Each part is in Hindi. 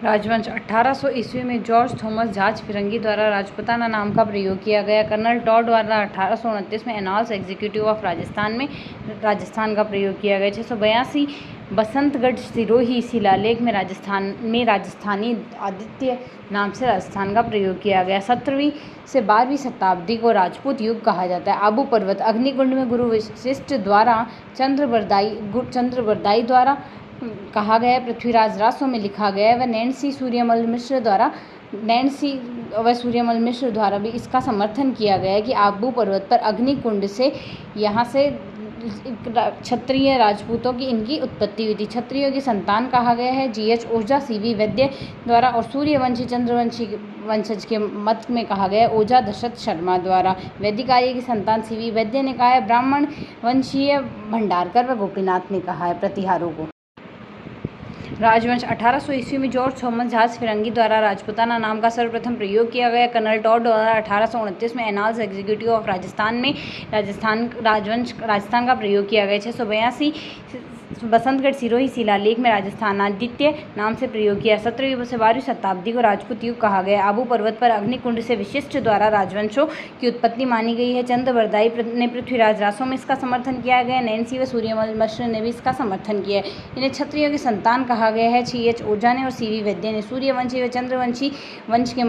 राजवंश 1800 ईस्वी में जॉर्ज थॉमस जाज फिरंगी द्वारा राजपुताना नाम का प्रयोग किया गया। कर्नल टॉड द्वारा 1829 में एनाल्स एग्जीक्यूटिव ऑफ राजस्थान का प्रयोग किया गया। 682 बसंतगढ़ सिरोही शिलालेख में राजस्थानी आदित्य नाम से राजस्थान का प्रयोग किया गया। 17वीं से 12वीं शताब्दी को राजपूत युग कहा जाता है। आबू पर्वत अग्निकुंड में गुरु वशिष्ठ द्वारा चंद्रबरदाई द्वारा कहा गया है। पृथ्वीराज रासों में लिखा गया है। नैन्सी सूर्यमल मिश्र द्वारा भी इसका समर्थन किया गया है कि आबू पर्वत पर अग्निकुंड से यहाँ से क्षत्रिय राजपूतों की इनकी उत्पत्ति हुई थी। क्षत्रियों की संतान कहा गया है। GH ओझा CV वैद्य द्वारा और सूर्यवंशी चंद्रवंशी वंशज के मत में कहा गया है ओझा दशरथ शर्मा द्वारा। वैदिक आर्य की संतान CV वैद्य ने कहा है। ब्राह्मण वंशीय भंडारकर व गोपीनाथ ने कहा है प्रतिहारों को। राजवंश 1800 ईस्वी में जॉर्ज थॉमस जाज फिरंगी द्वारा राजपुताना नाम का सर्वप्रथम प्रयोग किया गया। कर्नल टॉड द्वारा 1829 में एनाल्स एग्जीक्यूटिव ऑफ राजस्थान का प्रयोग किया गया। 682 बसंतगढ़ सिरोही शिलालेख में राजस्थान आदित्य नाम से प्रयोग किया। 17वीं से 12वीं शताब्दी को राजपूत युग कहा गया। आबू पर्वत पर अग्निकुंड से वशिष्ठ द्वारा राजवंशों की उत्पत्ति मानी गई है। चंद्रबरदाई ने पृथ्वीराज रासों में इसका समर्थन किया गया। नैन्सी व सूर्यमल मिश्र ने भी इसका समर्थन किया है। इन्हें क्षत्रियों की संतान कहा गया है। GH ओझा ने और CV वैद्य ने। सूर्यवंशी व चंद्रवंशी वंश के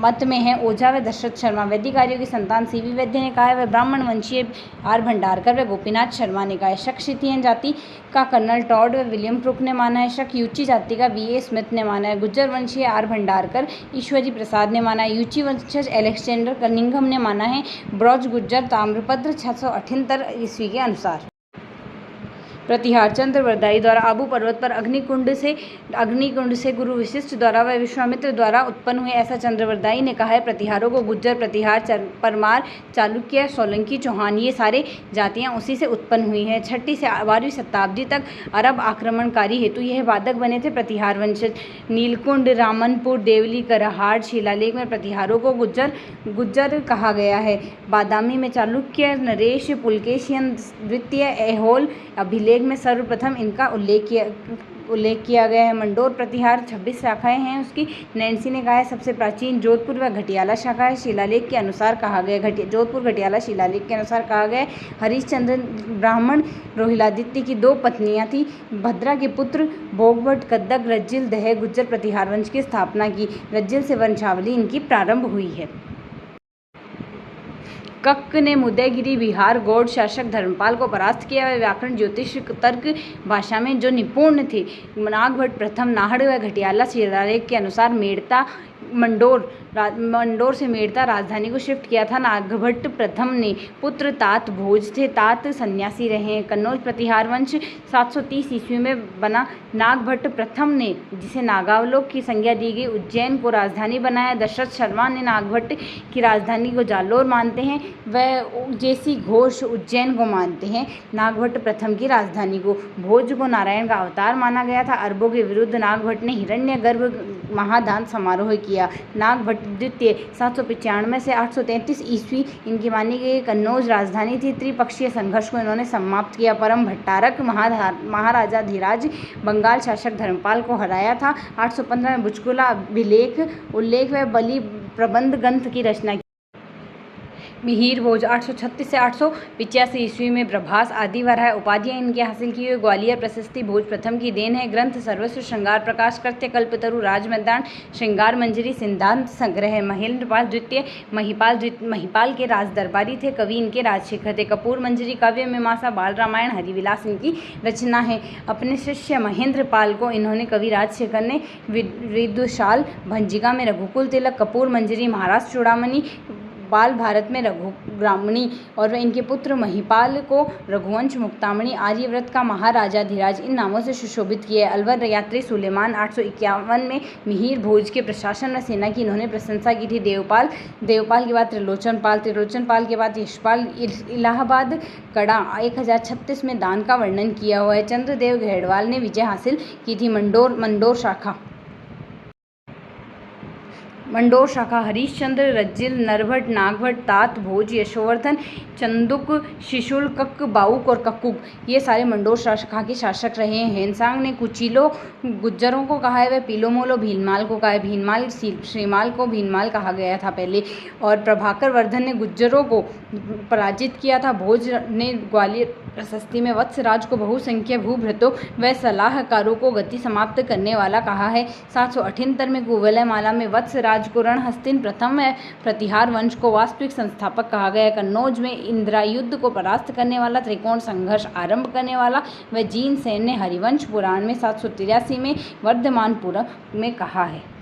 मत में है ओझा व दशरथ शर्मा। वैदिक आर्यों की संतान CV वैद्य ने कहा है। वह ब्राह्मण वंशीय R भंडारकर व गोपीनाथ शर्मा ने कहा है। शक क्षत्रियन जाति का कर्नल टॉड व विलियम क्रुक ने माना है। शक यूची जाति का VA स्मिथ ने माना है। गुज्जर वंशीय R भंडारकर ईश्वरी प्रसाद ने माना है। यूची वंशज एलेक्जेंडर कनिंघम ने माना है। ब्रॉज गुज्जर ताम्रपत्र 678 ईस्वी के अनुसार। प्रतिहार चंद्रबरदाई द्वारा आबू पर्वत पर अग्निकुंड से गुरु वशिष्ठ द्वारा व विश्वामित्र द्वारा उत्पन्न हुए, ऐसा चंद्रबरदाई ने कहा है। प्रतिहारों को गुज्जर, प्रतिहार, परमार, चालुक्य, सोलंकी, चौहान ये सारे जातियां उसी से उत्पन्न हुई हैं। 6ठी से 12वीं शताब्दी तक अरब आक्रमणकारी हेतु यह बाधक बने थे। प्रतिहार वंशज नीलकुंड, रामनपुर, देवली, करहाड़ शिलालेख में प्रतिहारों को गुज्जर कहा गया है। बादामी में चालुक्य, नरेश, पुलकेशियन द्वितीय, ऐहोल अभिलेख में सर्वप्रथम इनका उल्लेख किया गया है। मंडोर प्रतिहार 26 शाखाएं हैं उसकी। नैन्सी ने कहा है सबसे प्राचीन जोधपुर व घटियाला शाखा है। शिलालेख के अनुसार कहा गया जोधपुर घटियाला शिलालेख के अनुसार कहा गया हरिश्चंद्र ब्राह्मण रोहिलादित्य की 2 पत्नियां थी। भद्रा के पुत्र भोगभट कद्दक रज्जिल दह गुज्जर प्रतिहार वंश की स्थापना की। रज्जिल से वंशावली इनकी प्रारंभ हुई है। कक्क ने उदयगिरि बिहार गौड़ शासक धर्मपाल को परास्त किया। वे व्याकरण, ज्योतिष, तर्क भाषा में जो निपुण थे। नागभट्ट प्रथम नाहड़ व घटियाला शिलालेख के अनुसार मंडोर से मेड़ता राजधानी को शिफ्ट किया था। नागभट्ट प्रथम ने पुत्र तात भोज थे। तात सन्यासी रहे। कन्नौज प्रतिहार वंश 730 ईस्वी में बना। नागभट्ट प्रथम ने, जिसे नागावलोक की संज्ञा दी गई, उज्जैन को राजधानी बनाया। दशरथ शर्मा ने नागभट्ट की राजधानी को जालोर मानते हैं। वह जेसी घोष उज्जैन को मानते हैं नागभट्ट प्रथम की राजधानी को। भोज को नारायण का अवतार माना गया था। अरबों के विरुद्ध नागभट्ट ने हिरण्यगर्भ महादान समारोह किया। नागभट्ट द्वितीय 795 से 833 ईस्वी इनकी मानी गई कन्नौज राजधानी थी। त्रिपक्षीय संघर्ष को इन्होंने समाप्त किया। परम भट्टारक महाराजा धीराज बंगाल शासक धर्मपाल को हराया था। 815 में बुचकुला उल्लेख व बलि प्रबंध ग्रंथ की रचना की। मिहिर भोज 836 से 885 ईस्वी में प्रभास आदि वराह उपाधियां इनके हासिल की हुई। ग्वालियर प्रशस्ति भोज प्रथम की देन है। ग्रंथ सर्वस्व श्रृंगार प्रकाश करते कल्पतरु राजमैदान श्रृंगार मंजरी सिद्धांत संग्रह। महेंद्रपाल द्वितीय महिपाल के राज दरबारी थे। कवि इनके राजशेखर थे। कपूर मंजरी काव्य मीमांसा बाल रामायण हरिविलास इनकी रचना है। अपने शिष्य महेंद्रपाल को इन्होंने कवि राजशेखर ने विदुषाल भंजिका में रघुकुल तिलक, कपूर मंजरी महाराज चूड़ामणि, बाल भारत में रघुग्रामणी और इनके पुत्र महिपाल को रघुवंश मुक्तामणि, आर्यव्रत का महाराजाधिराज इन नामों से सुशोभित किया। अलवर यात्री सुलेमान 851 में मिहिर भोज के प्रशासन व सेना की इन्होंने प्रशंसा की थी। देवपाल के बाद त्रिलोचन पाल के बाद यशपाल। इलाहाबाद कड़ा 1036 में दान का वर्णन किया हुआ है। चंद्रदेव घेड़वाल ने विजय हासिल की थी। मंडोर शाखा मंडोर शाखा हरिश्चंद्र, रज्जिल, नरभट्ट, नागभट्ट, तात, भोज, यशोवर्धन, चंदुक, शिशुल, कक, बाउक और कक्कुक ये सारे मंडोर शाखा के शासक रहे हैं। हेनसांग ने कुचिलो गुज्जरों को कहा है, वह पीलोमोलो भीलमाल को कहा है। भीलमाल श्रीमाल को भीलमाल कहा गया था पहले। और प्रभाकर वर्धन ने गुज्जरों को पराजित किया था। भोज ने ग्वालियर प्रशस्ति में वत्सराज को बहुसंख्य भूभृतों व सलाहकारों को गति समाप्त करने वाला कहा है। 778 में कुवलयमाला में वत्सराज को रणहस्तिन प्रथम प्रतिहार वंश को वास्तविक संस्थापक कहा गया। कन्नौज में इंद्रायुद्ध को परास्त करने वाला, त्रिकोण संघर्ष आरंभ करने वाला व जीन सेन ने हरिवंश पुराण में 783 में वर्धमानपुर में कहा है।